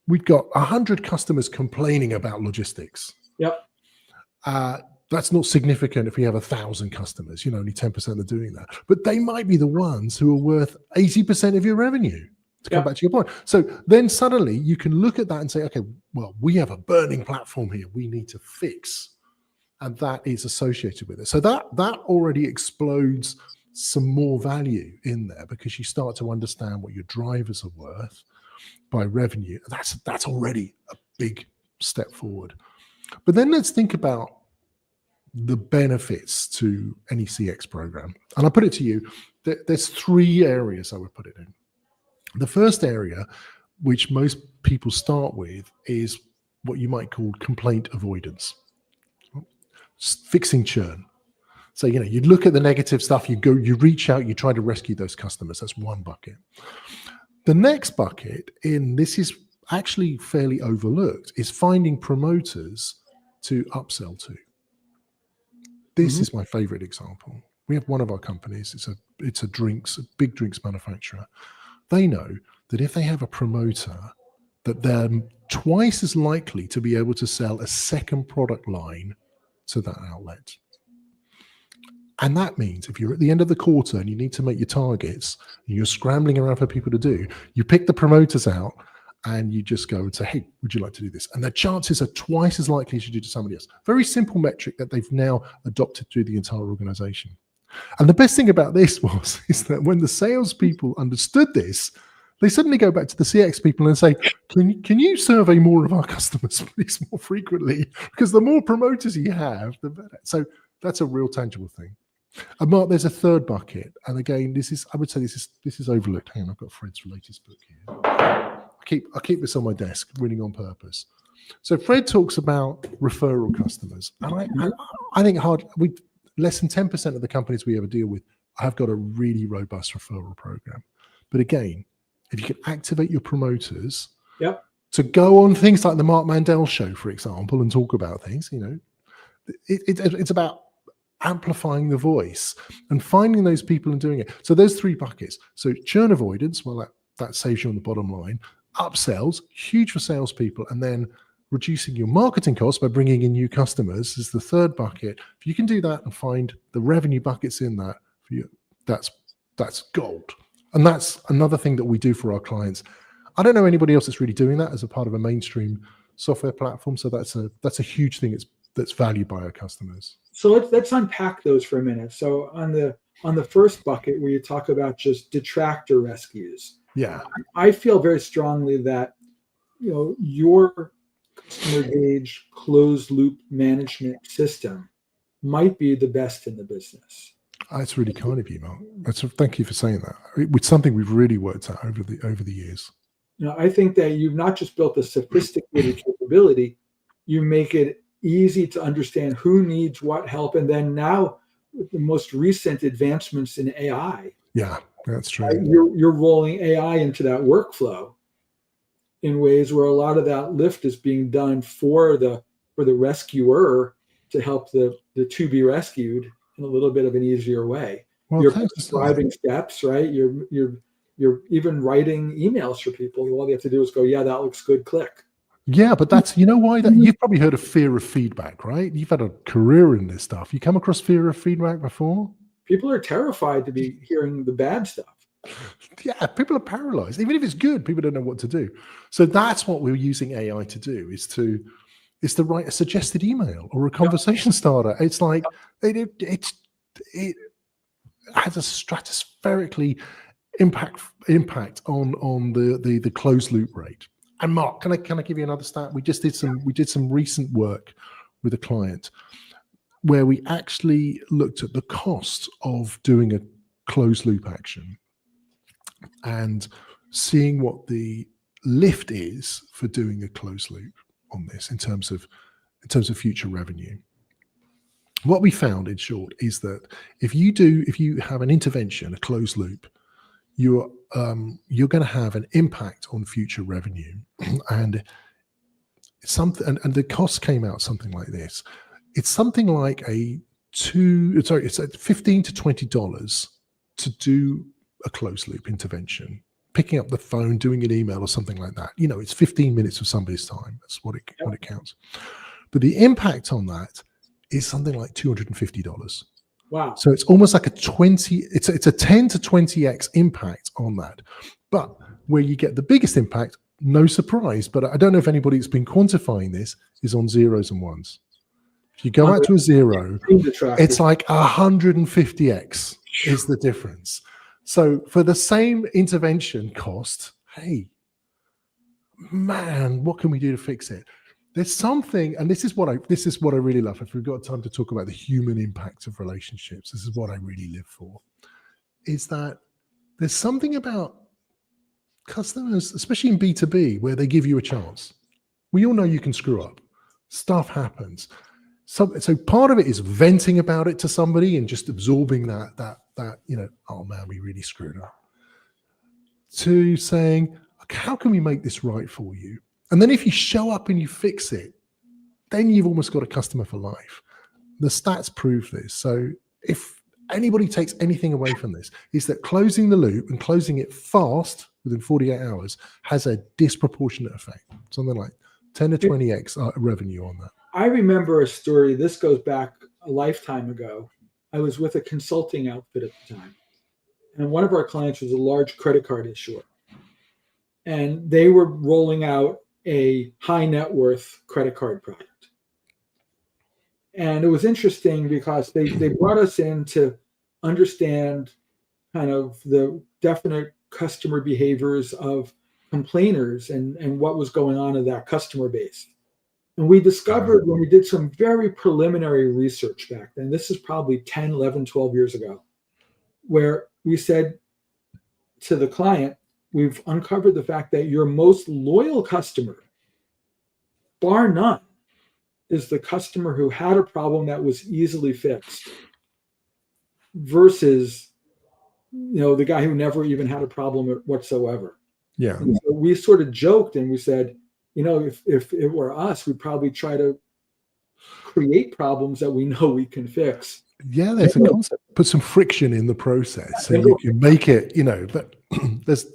we've got 100 customers complaining about logistics. Yep. That's not significant if we have 1,000 customers, only 10% are doing that. But they might be the ones who are worth 80% of your revenue, to come back to your point. So then suddenly you can look at that and say, okay, well, we have a burning platform here we need to fix. And that is associated with it. So that already explodes some more value in there, because you start to understand what your drivers are worth by revenue. That's already a big step forward. But then let's think about the benefits to any CX program. And I put it to you, there's 3 areas I would put it in. The first area, which most people start with, is what you might call complaint avoidance, fixing churn. So, you look at the negative stuff, you reach out, you try to rescue those customers. That's one bucket. The next bucket, this is actually fairly overlooked, is finding promoters to upsell to. This is my favorite example. We have one of our companies, it's a big drinks manufacturer. They know that if they have a promoter, that they're twice as likely to be able to sell a second product line to that outlet. And that means if you're at the end of the quarter and you need to make your targets and you're scrambling around for people to do, you pick the promoters out and you just go and say, hey, would you like to do this? And the chances are twice as likely as you do to somebody else. Very simple metric that they've now adopted through the entire organization. And the best thing about this is that when the salespeople understood this, they suddenly go back to the CX people and say, can you survey more of our customers, please, more frequently? Because the more promoters you have, the better. So that's a real tangible thing. And Mark, there's a third bucket. And again, I would say this is overlooked. Hang on, I've got Fred's latest book here. I keep this on my desk, Winning on Purpose. So Fred talks about referral customers. And I think less than 10% of the companies we ever deal with have got a really robust referral program. But again, if you can activate your promoters to go on things like the Marc Mandel show, for example, and talk about things, it's about amplifying the voice and finding those people and doing it. So there's 3 buckets. So churn avoidance, well, that saves you on the bottom line. Upsells, huge for salespeople, and then reducing your marketing costs by bringing in new customers is the third bucket. If you can do that and find the revenue buckets in that, for you, that's gold. And that's another thing that we do for our clients. I don't know anybody else that's really doing that as a part of a mainstream software platform. So that's a huge thing that's valued by our customers. So let's unpack those for a minute. So on the first bucket where you talk about just detractor rescues, Yeah. I feel very strongly that your CustomerGauge closed loop management system might be the best in the business. That's really kind of you, Mark. Thank you for saying that. It's something we've really worked out over the years. I think that you've not just built a sophisticated capability, you make it easy to understand who needs what help. And then now with the most recent advancements in AI. Yeah, that's true. You're rolling AI into that workflow in ways where a lot of that lift is being done for the rescuer to help the to be rescued in a little bit of an easier way. Well, you're prescribing steps, right? You're even writing emails for people. All they have to do is go, yeah, that looks good, click. Yeah, but that's, why that you've probably heard of fear of feedback, right? You've had a career in this stuff. You come across fear of feedback before? People are terrified to be hearing the bad stuff. Yeah, people are paralyzed. Even if it's good, people don't know what to do. So that's what we're using AI to do, is to write a suggested email or a conversation starter. It's like it has a stratospherically impact on the closed loop rate. And Mark, can I give you another stat? We did some recent work with a client where we actually looked at the cost of doing a closed loop action and seeing what the lift is for doing a closed loop on this in terms of future revenue. What we found, in short, is that if you have an intervention, a closed loop, you're going to have an impact on future revenue, and the cost came out something like this. It's something like it's $15 to $20 to do a closed loop intervention, picking up the phone, doing an email or something like that. It's 15 minutes of somebody's time. That's what it counts. But the impact on that is something like $250. Wow. So it's almost like it's a 10 to 20x impact on that. But where you get the biggest impact, no surprise, but I don't know if anybody's been quantifying this, is on zeros and ones. If you go out to a zero, it's like 150x is the difference. So for the same intervention cost, hey, man, what can we do to fix it? There's something, and this is what I really love. If we've got time to talk about the human impact of relationships, this is what I really live for, is that there's something about customers, especially in B2B, where they give you a chance. We all know you can screw up. Stuff happens. So part of it is venting about it to somebody and just absorbing that oh man, we really screwed up. To saying, okay, how can we make this right for you? And then if you show up and you fix it, then you've almost got a customer for life. The stats prove this. So if anybody takes anything away from this, is that closing the loop and closing it fast within 48 hours has a disproportionate effect. Something like 10 to 20x revenue on that. I remember a story. This goes back a lifetime ago. I was with a consulting outfit at the time, and one of our clients was a large credit card issuer, and they were rolling out a high net worth credit card product. And it was interesting because they brought us in to understand kind of the definite customer behaviors of complainers and what was going on in that customer base. And we discovered when we did some very preliminary research back then, this is probably 10, 11, 12 years ago, where we said to the client, we've uncovered the fact that your most loyal customer, bar none, is the customer who had a problem that was easily fixed versus, the guy who never even had a problem whatsoever. Yeah. And so we sort of joked and we said, if it were us, we'd probably try to create problems that we know we can fix. Yeah, there's a concept. Put some friction in the process so you can make it, but there's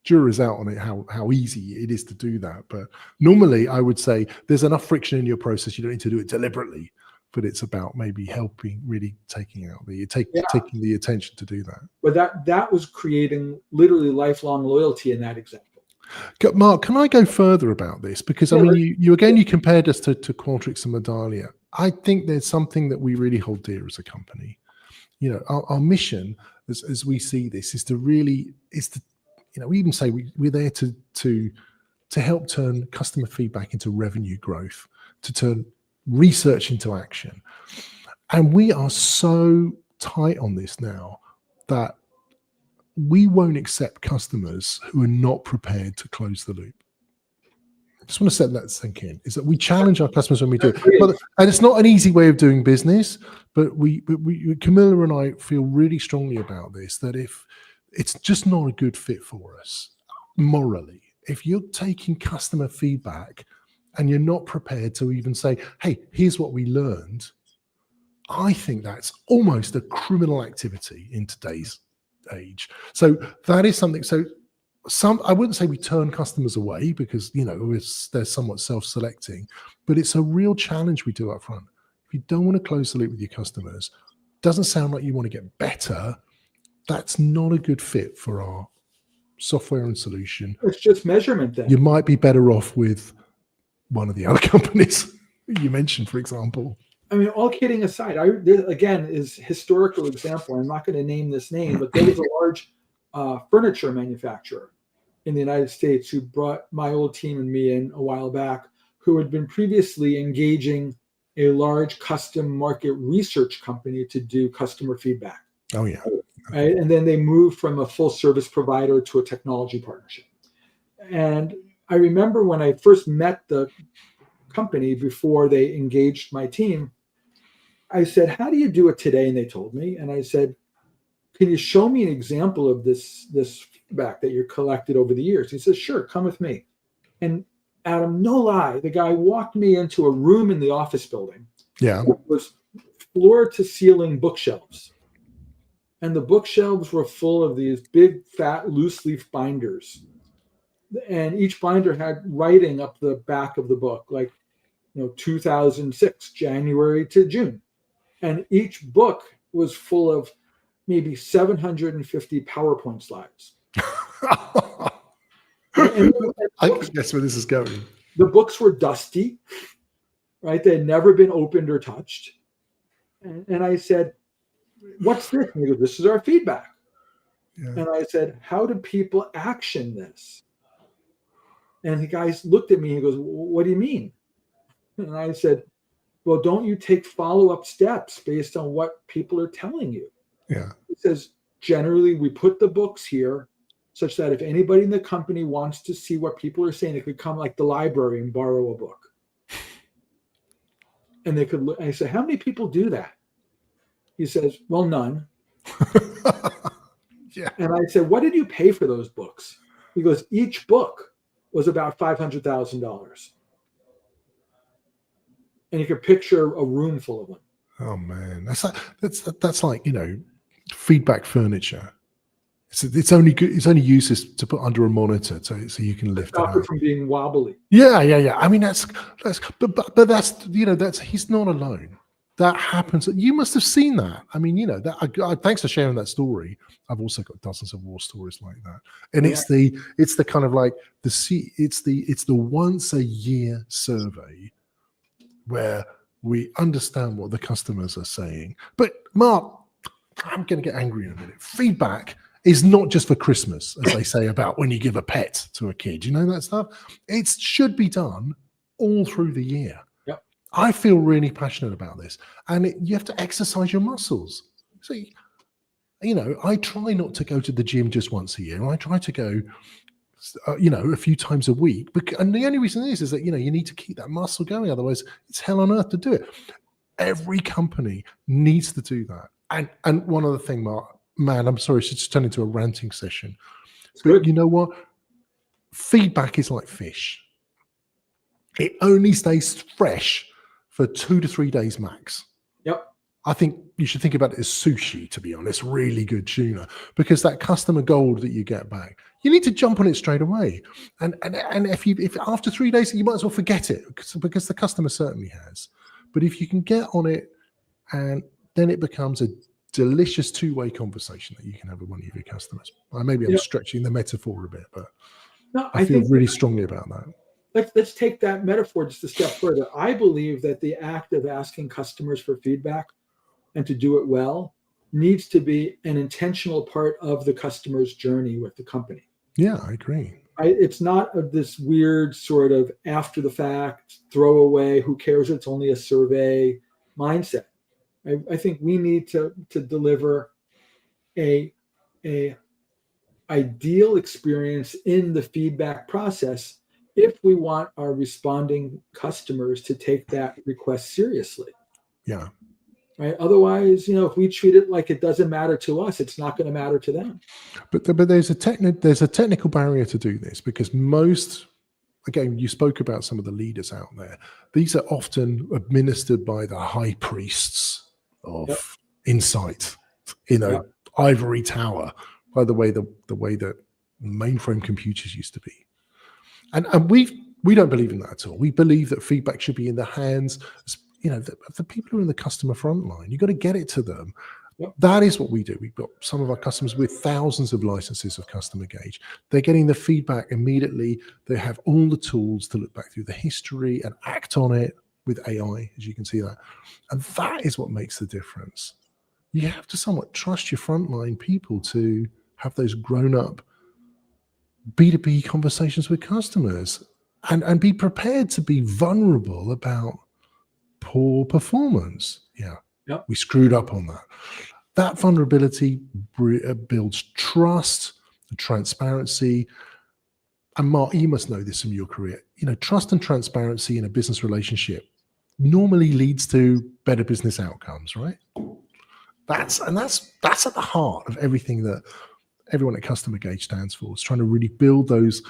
jury's out on it, how easy it is to do that. But normally I would say there's enough friction in your process. You don't need to do it deliberately, but it's about maybe helping, really taking the attention to do that. But that was creating literally lifelong loyalty in that example. Mark, can I go further about this? Because I mean, you compared us to Qualtrics and Medallia. I think there's something that we really hold dear as a company. You know, our mission, as we see this, is to we even say we're there to help turn customer feedback into revenue growth, to turn research into action. And we are so tight on this now that we won't accept customers who are not prepared to close the loop. I just want to set that sink in, is that we challenge our customers when we do it. And it's not an easy way of doing business, but Camilla and I feel really strongly about this, that if it's just not a good fit for us morally, if you're taking customer feedback and you're not prepared to even say, hey, here's what we learned, I think that's almost a criminal activity in today's age. So that is something. So I wouldn't say we turn customers away, because they're somewhat self-selecting, but it's a real challenge we do up front. If you don't want to close the loop with your customers, doesn't sound like you want to get better, that's not a good fit for our software and solution. It's just measurement then. You might be better off with one of the other companies you mentioned, for example. I mean, all kidding aside, there, again, is historical example. I'm not going to name this name, but there was a large furniture manufacturer in the United States who brought my old team and me in a while back, who had been previously engaging a large custom market research company to do customer feedback. Oh, yeah. Right? And then they moved from a full service provider to a technology partnership. And I remember when I first met the company before they engaged my team, I said, how do you do it today? And they told me, and I said, can you show me an example of this feedback that you collected over the years? He says, sure, come with me. And Adam, no lie, the guy walked me into a room in the office building. Yeah. It was floor to ceiling bookshelves. And the bookshelves were full of these big, fat, loose leaf binders. And each binder had writing up the back of the book, like, 2006, January to June. And each book was full of maybe 750 PowerPoint slides. I guess where this is going. The books were dusty, right? They had never been opened or touched. And I said, what's this? And he goes, this is our feedback. Yeah. And I said, how do people action this? And the guy looked at me and he goes, what do you mean? And I said, well, don't you take follow-up steps based on what people are telling you? Yeah. He says, generally, we put the books here such that if anybody in the company wants to see what people are saying, they could come like the library and borrow a book. And they could look. And I said, how many people do that? He says, well, none. Yeah. And I said, what did you pay for those books? He goes, each book was about $500,000. And you could picture a room full of them. Oh man, that's like feedback furniture. It's only good. It's only used to put under a monitor so you can lift Stop it from being wobbly. Yeah. I mean that's he's not alone. That happens. You must have seen that. I mean, thanks for sharing that story. I've also got dozens of war stories like that. And it's the kind of like it's the once a year survey where we understand what the customers are saying. But Mark, I'm going to get angry in a minute. Feedback is not just for Christmas, as they say about when you give a pet to a kid. You know that stuff? It should be done all through the year. Yep. I feel really passionate about this. And you have to exercise your muscles. So, I try not to go to the gym just once a year. I try to go a few times a week. And the only reason is that, you need to keep that muscle going. Otherwise, it's hell on earth to do it. Every company needs to do that. And one other thing, Mark, man, I'm sorry, it's just turned into a ranting session. But you know what? Feedback is like fish. It only stays fresh for 2 to 3 days max. Yep. I think you should think about it as sushi, to be honest, really good tuna, because that customer gold that you get back, you need to jump on it straight away. And if after 3 days, you might as well forget it because the customer certainly has. But if you can get on it, and then it becomes a delicious two-way conversation that you can have with one of your customers. Maybe I'm stretching the metaphor a bit, but No, I feel really strongly about that. Let's take that metaphor just a step further. I believe that the act of asking customers for feedback and to do it well needs to be an intentional part of the customer's journey with the company. Yeah, I agree. It's not this weird sort of after the fact, throw away, who cares, it's only a survey mindset. I think we need to deliver a ideal experience in the feedback process if we want our responding customers to take that request seriously. Yeah. Right. Otherwise, if we treat it like it doesn't matter to us, it's not going to matter to them. But there's a technical barrier to do this, because most, again, you spoke about some of the leaders out there. These are often administered by the high priests of insight in a ivory tower, by the way that mainframe computers used to be. And we don't believe in that at all. We believe that feedback should be in the hands, the people who are in the customer front line. You've got to get it to them. Yep. That is what we do. We've got some of our customers with thousands of licenses of CustomerGauge. They're getting the feedback immediately. They have all the tools to look back through the history and act on it with AI, as you can see that. And that is what makes the difference. You have to somewhat trust your frontline people to have those grown-up B2B conversations with customers and be prepared to be vulnerable about poor performance. We screwed up on that. That vulnerability builds trust and transparency. And Marc, you must know this from your career. Trust and transparency in a business relationship normally leads to better business outcomes, right? That's at the heart of everything that everyone at CustomerGauge stands for. Is trying to really build those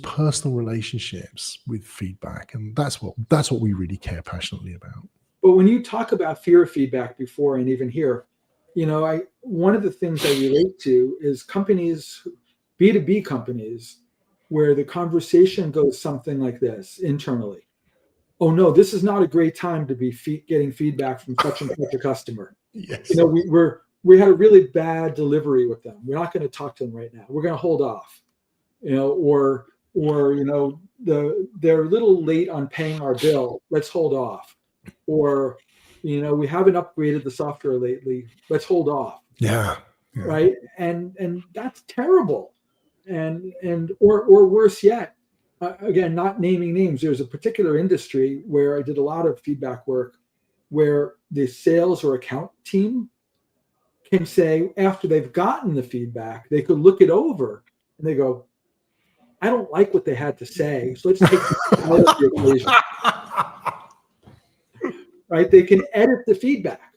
personal relationships with feedback, and that's what we really care passionately about. But when you talk about fear of feedback before, and even here, one of the things I relate to is companies, B2B companies, where the conversation goes something like this internally. Oh no, this is not a great time to be getting feedback from such and such a customer. Yes. We had a really bad delivery with them. We're not going to talk to them right now. We're going to hold off. Or they're a little late on paying our bill. Let's hold off. Or, we haven't upgraded the software lately. Let's hold off. Yeah. Right. And that's terrible. Or worse yet, again, not naming names. There's a particular industry where I did a lot of feedback work where the sales or account team can say, after they've gotten the feedback, they could look it over and they go, I don't like what they had to say, so let's take this out of the equation. Right? They can edit the feedback,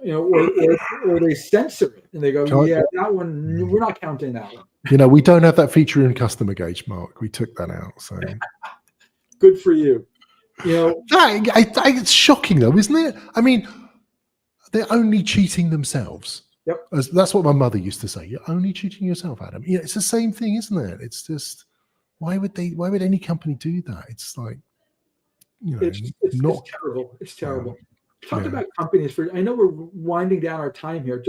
or they censor it and they go, that one, we're not counting that one. We don't have that feature in CustomerGauge, Marc. We took that out. So good for you. It's shocking though, isn't it? I mean, they're only cheating themselves. Yep. That's what my mother used to say. You're only cheating yourself, Adam. It's the same thing, isn't it? It's just, why would any company do that? It's like, it's terrible. It's terrible. Talk about companies I know we're winding down our time here.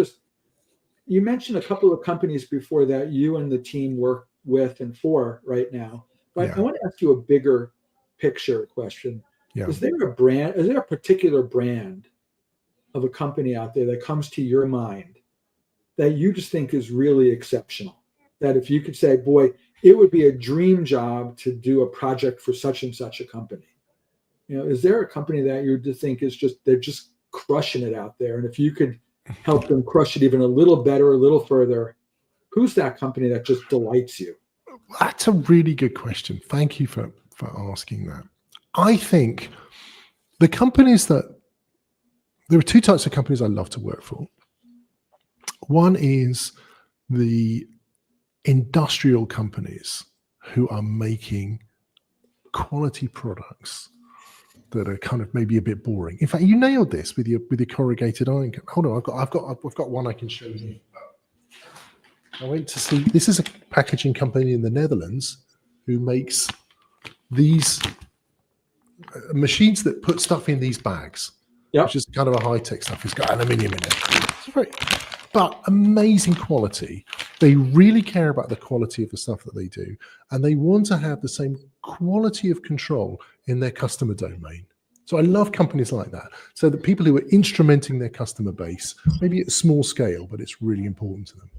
You mentioned a couple of companies before that you and the team work with and for right now. But I want to ask you a bigger picture question. Yeah. Is there a particular brand of a company out there that comes to your mind that you just think is really exceptional? That if you could say, boy, it would be a dream job to do a project for such and such a company. Is there a company that you just think they're just crushing it out there? And if you could help them crush it even a little better, a little further, who's that company that just delights you? That's a really good question. Thank you for asking that. I think there are two types of companies I love to work for. One is the industrial companies who are making quality products that are kind of maybe a bit boring. In fact, you nailed this with your corrugated iron. Hold on, I've got one I can show you. I went to see. This is a packaging company in the Netherlands who makes these machines that put stuff in these bags. Yeah, which is kind of a high-tech stuff. It's got aluminium in it. but amazing quality. They really care about the quality of the stuff that they do, and they want to have the same quality of control in their customer domain. So I love companies like that. So the people who are instrumenting their customer base, maybe at a small scale, but it's really important to them.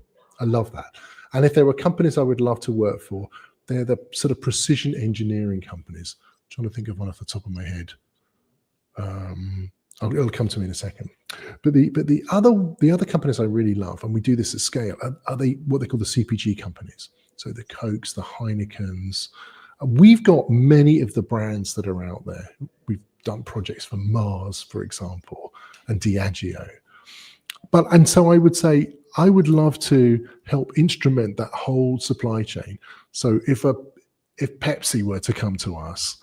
I love that. And if there were companies I would love to work for, they're the sort of precision engineering companies. I'm trying to think of one off the top of my head. It'll come to me in a second. But the other companies I really love, and we do this at scale, are what they call the CPG companies. So the Cokes, the Heinekens. We've got many of the brands that are out there. We've done projects for Mars, for example, and Diageo. And so I would say I would love to help instrument that whole supply chain. So if Pepsi were to come to us,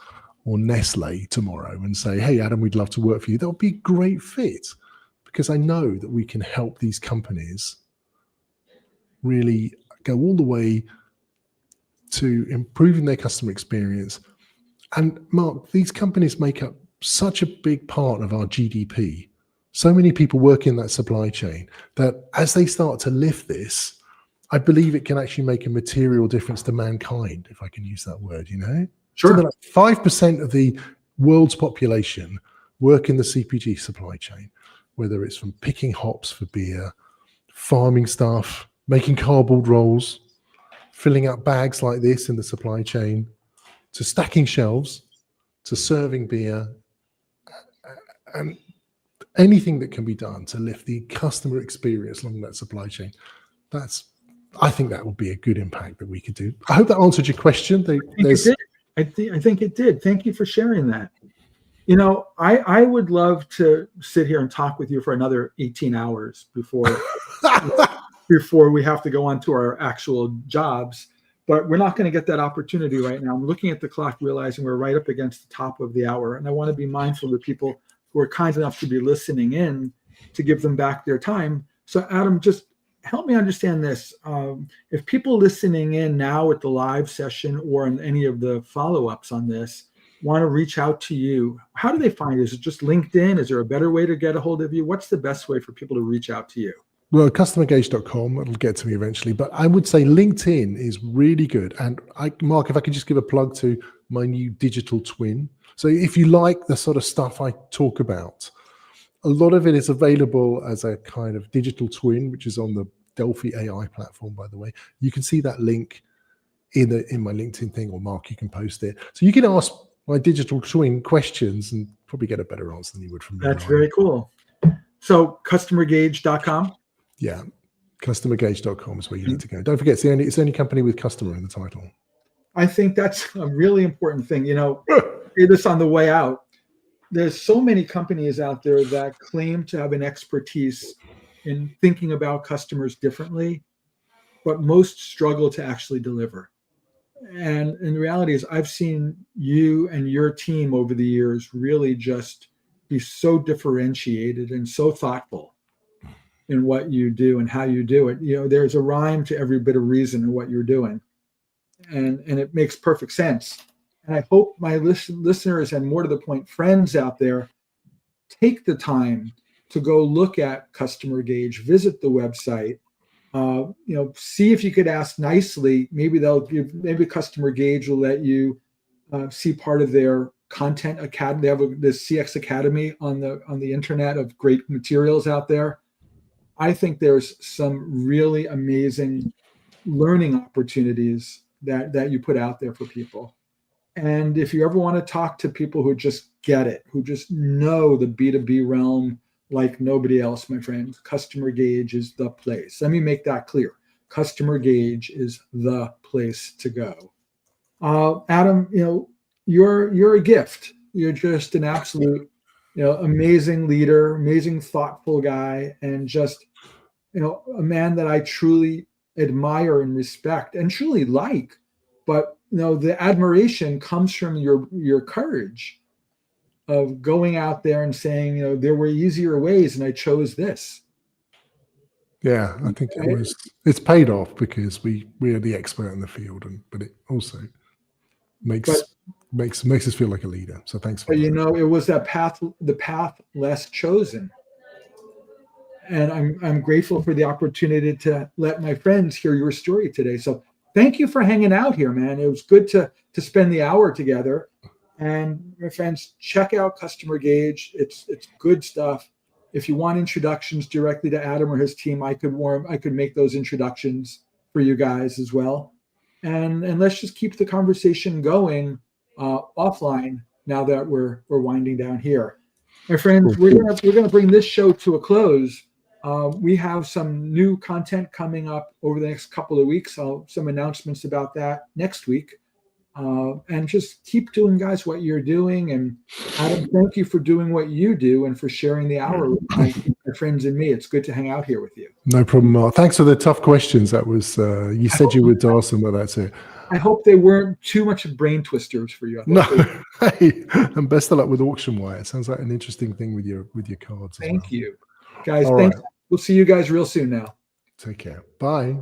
or Nestle tomorrow, and say, hey, Adam, we'd love to work for you, that would be a great fit, because I know that we can help these companies really go all the way to improving their customer experience. And Marc, these companies make up such a big part of our GDP. So many people work in that supply chain that as they start to lift this, I believe it can actually make a material difference to mankind, if I can use that word, you know? Sure. Something like 5% of the world's population work in the CPG supply chain, whether it's from picking hops for beer, farming stuff, making cardboard rolls, filling up bags like this in the supply chain, to stacking shelves, to serving beer, and anything that can be done to lift the customer experience along that supply chain. I think that would be a good impact that we could do. I hope that answered your question. I think it did. Thank you for sharing that. You know, I would love to sit here and talk with you for another 18 hours before we have to go on to our actual jobs, but we're not going to get that opportunity right now. I'm looking at the clock, realizing we're right up against the top of the hour, and I want to be mindful of people who are kind enough to be listening in, to give them back their time. So Adam, just help me understand this. If people listening in now at the live session or in any of the follow-ups on this want to reach out to you, how do they find you? Is it just LinkedIn? Is there a better way to get a hold of you? What's the best way for people to reach out to you? Well, CustomerGauge.com, it'll get to me eventually, but I would say LinkedIn is really good. And Marc, if I could just give a plug to my new digital twin. So if you like the sort of stuff I talk about, a lot of it is available as a kind of digital twin, which is on the Delphi AI platform, by the way. You can see that link in my LinkedIn thing, or Marc, you can post it. So you can ask my digital twin questions and probably get a better answer than you would from me. That's very cool. So CustomerGauge.com? Yeah, CustomerGauge.com is where you need to go. Don't forget, it's the only company with customer in the title. I think that's a really important thing. You know, say this on the way out. There's so many companies out there that claim to have an expertise in thinking about customers differently, but most struggle to actually deliver. And the reality is, I've seen you and your team over the years really just be so differentiated and so thoughtful in what you do and how you do it. You know, there's a rhyme to every bit of reason in what you're doing. And it makes perfect sense. And I hope my listeners, and more to the point, friends out there, take the time to go look at CustomerGauge, visit the website, see if you could ask nicely. Maybe CustomerGauge will let you see part of their content academy. They have the CX Academy on the internet of great materials out there. I think there's some really amazing learning opportunities that you put out there for people. And if you ever want to talk to people who just get it, who just know the B2B realm like nobody else, my friend, CustomerGauge is the place. Let me make that clear. CustomerGauge is the place to go. Adam, you're a gift. You're just an absolute, amazing leader, amazing, thoughtful guy, and just, a man that I truly admire and respect and truly like. But the admiration comes from your courage of going out there and saying, there were easier ways and I chose this. Yeah, I think it's paid off because we are the expert in the field, but it also makes us feel like a leader. So thanks for that. It was the path less chosen. and I'm grateful for the opportunity to let my friends hear your story today. So thank you for hanging out here, man. It was good to spend the hour together. And my friends, check out CustomerGauge. It's good stuff. If you want introductions directly to Adam or his team, I could make those introductions for you guys as well. And let's just keep the conversation going offline now that we're winding down here. My friends, we're gonna bring this show to a close. We have some new content coming up over the next couple of weeks. Some announcements about that next week. And just keep doing, guys, what you're doing. And Adam, thank you for doing what you do and for sharing the hour with my friends and me. It's good to hang out here with you. No problem, Mark. Thanks for the tough questions. That was, you said you would ask them, but that's it. I hope they weren't too much brain twisters for you. No, hey, and best of luck with auction wire. It sounds like an interesting thing with your cards. Thank you, guys. All thanks. right. We'll see you guys real soon now. Take care. Bye.